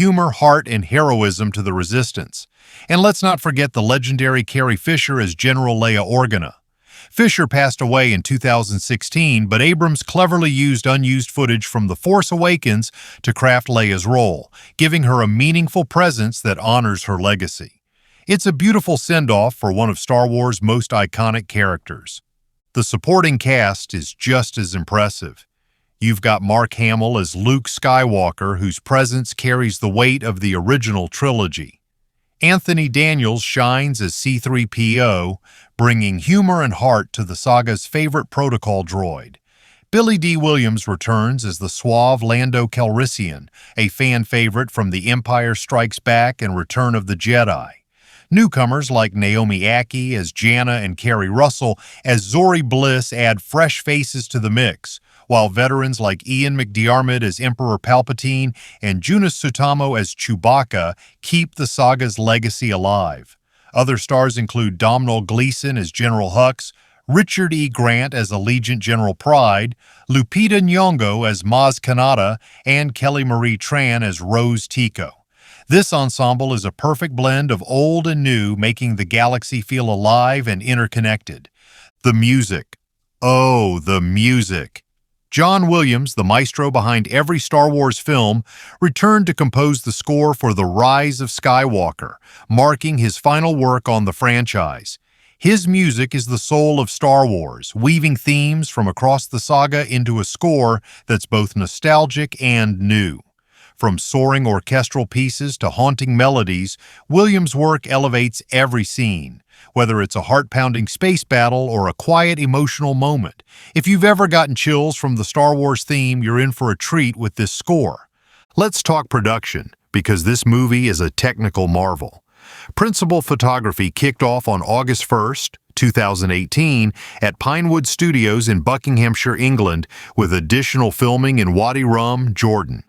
humor, heart, and heroism to the Resistance. And let's not forget the legendary Carrie Fisher as General Leia Organa. Fisher passed away in 2016, but Abrams cleverly used unused footage from The Force Awakens to craft Leia's role, giving her a meaningful presence that honors her legacy. It's a beautiful send-off for one of Star Wars' most iconic characters. The supporting cast is just as impressive. You've got Mark Hamill as Luke Skywalker, whose presence carries the weight of the original trilogy. Anthony Daniels shines as C-3PO, bringing humor and heart to the saga's favorite protocol droid. Billy D. Williams returns as the suave Lando Calrissian, a fan favorite from The Empire Strikes Back and Return of the Jedi. Newcomers like Naomi Ackie as Janna and Kerry Russell as Zori Bliss add fresh faces to the mix, while veterans like Ian McDiarmid as Emperor Palpatine and Joonas Suotamo as Chewbacca keep the saga's legacy alive. Other stars include Domhnall Gleeson as General Hux, Richard E. Grant as Allegiant General Pryde, Lupita Nyong'o as Maz Kanata, and Kelly Marie Tran as Rose Tico. This ensemble is a perfect blend of old and new, making the galaxy feel alive and interconnected. The music. Oh, the music. John Williams, the maestro behind every Star Wars film, returned to compose the score for The Rise of Skywalker, marking his final work on the franchise. His music is the soul of Star Wars, weaving themes from across the saga into a score that's both nostalgic and new. From soaring orchestral pieces to haunting melodies, Williams' work elevates every scene, whether it's a heart-pounding space battle or a quiet emotional moment. If you've ever gotten chills from the Star Wars theme, you're in for a treat with this score. Let's talk production, because this movie is a technical marvel. Principal photography kicked off on August 1st, 2018, at Pinewood Studios in Buckinghamshire, England, with additional filming in Wadi Rum, Jordan.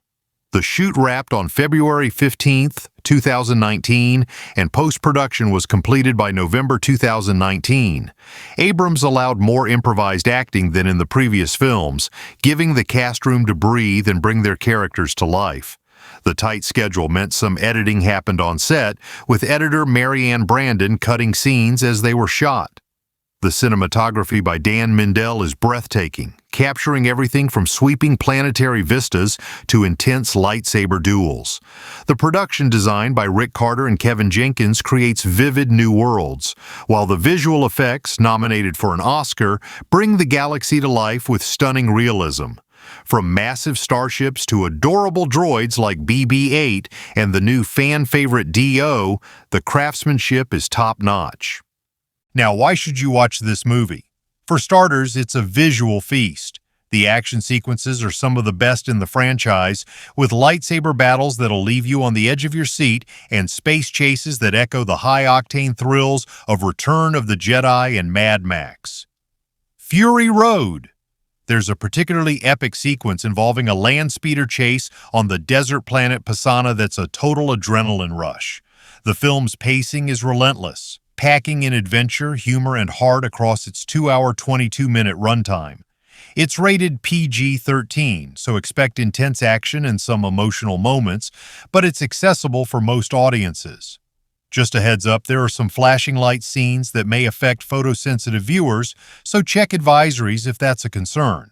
The shoot wrapped on February 15, 2019, and post-production was completed by November 2019. Abrams allowed more improvised acting than in the previous films, giving the cast room to breathe and bring their characters to life. The tight schedule meant some editing happened on set, with editor Marianne Brandon cutting scenes as they were shot. The cinematography by Dan Mindell is breathtaking, capturing everything from sweeping planetary vistas to intense lightsaber duels. The production design by Rick Carter and Kevin Jenkins creates vivid new worlds, while the visual effects, nominated for an Oscar, bring the galaxy to life with stunning realism. From massive starships to adorable droids like BB-8 and the new fan-favorite D-O, the craftsmanship is top-notch. Now, why should you watch this movie? For starters, it's a visual feast. The action sequences are some of the best in the franchise, with lightsaber battles that'll leave you on the edge of your seat and space chases that echo the high-octane thrills of Return of the Jedi and Mad Max. Fury Road. There's a particularly epic sequence involving a land speeder chase on the desert planet Pasaana that's a total adrenaline rush. The film's pacing is relentless, packing in adventure, humor, and heart across its 2-hour, 22-minute runtime. It's rated PG-13, so expect intense action and some emotional moments, but it's accessible for most audiences. Just a heads up, there are some flashing light scenes that may affect photosensitive viewers, so check advisories if that's a concern.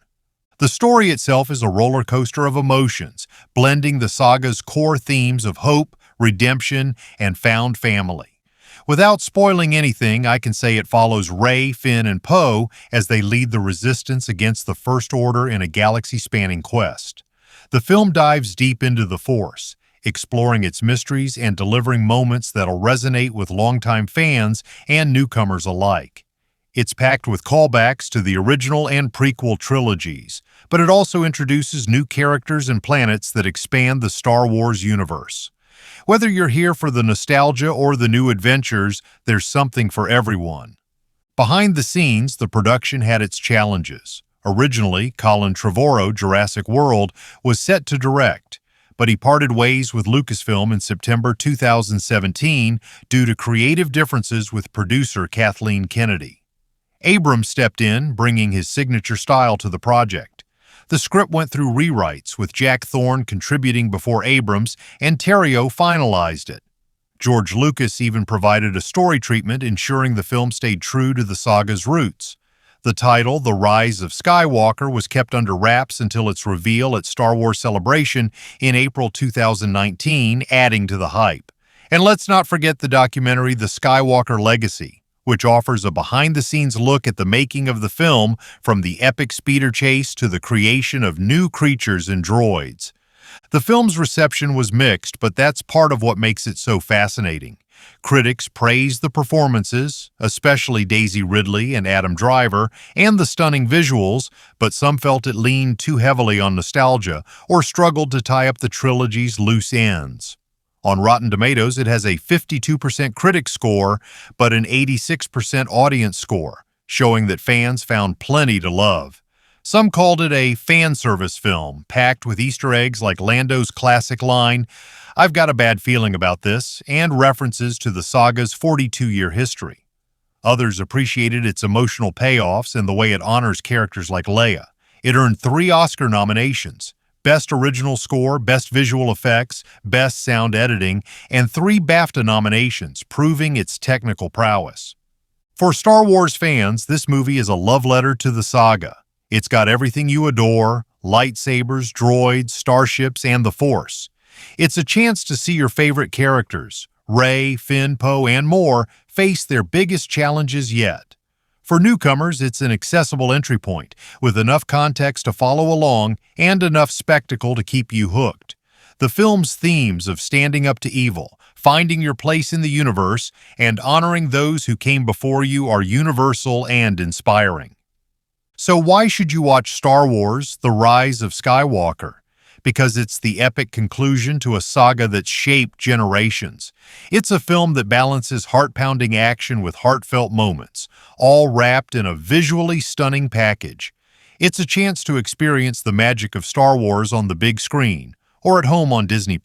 The story itself is a roller coaster of emotions, blending the saga's core themes of hope, redemption, and found family. Without spoiling anything, I can say it follows Rey, Finn, and Poe as they lead the Resistance against the First Order in a galaxy-spanning quest. The film dives deep into the Force, exploring its mysteries and delivering moments that'll resonate with longtime fans and newcomers alike. It's packed with callbacks to the original and prequel trilogies, but it also introduces new characters and planets that expand the Star Wars universe. Whether you're here for the nostalgia or the new adventures, there's something for everyone. Behind the scenes, the production had its challenges. Originally, Colin Trevorrow, Jurassic World, was set to direct, but he parted ways with Lucasfilm in September 2017 due to creative differences with producer Kathleen Kennedy. Abrams stepped in, bringing his signature style to the project. The script went through rewrites, with Jack Thorne contributing before Abrams, and Terrio finalized it. George Lucas even provided a story treatment, ensuring the film stayed true to the saga's roots. The title, The Rise of Skywalker, was kept under wraps until its reveal at Star Wars Celebration in April 2019, adding to the hype. And let's not forget the documentary The Skywalker Legacy, which offers a behind-the-scenes look at the making of the film, from the epic speeder chase to the creation of new creatures and droids. The film's reception was mixed, but that's part of what makes it so fascinating. Critics praised the performances, especially Daisy Ridley and Adam Driver, and the stunning visuals, but some felt it leaned too heavily on nostalgia or struggled to tie up the trilogy's loose ends. On Rotten Tomatoes, it has a 52% critic score, but an 86% audience score, showing that fans found plenty to love. Some called it a fan service film, packed with Easter eggs like Lando's classic line, "I've got a bad feeling about this," and references to the saga's 42-year history. Others appreciated its emotional payoffs and the way it honors characters like Leia. It earned 3 Oscar nominations: Best Original Score, Best Visual Effects, Best Sound Editing, and 3 BAFTA nominations, proving its technical prowess. For Star Wars fans, this movie is a love letter to the saga. It's got everything you adore: lightsabers, droids, starships, and the Force. It's a chance to see your favorite characters, Rey, Finn, Poe, and more, face their biggest challenges yet. For newcomers, it's an accessible entry point, with enough context to follow along and enough spectacle to keep you hooked. The film's themes of standing up to evil, finding your place in the universe, and honoring those who came before you are universal and inspiring. So why should you watch Star Wars: The Rise of Skywalker? Because it's the epic conclusion to a saga that's shaped generations. It's a film that balances heart-pounding action with heartfelt moments, all wrapped in a visually stunning package. It's a chance to experience the magic of Star Wars on the big screen, or at home on Disney+.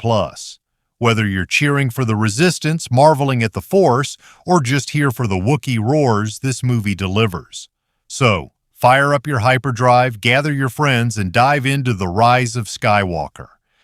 Whether you're cheering for the Resistance, marveling at the Force, or just here for the Wookiee roars, this movie delivers. So, fire up your hyperdrive, gather your friends, and dive into The Rise of Skywalker.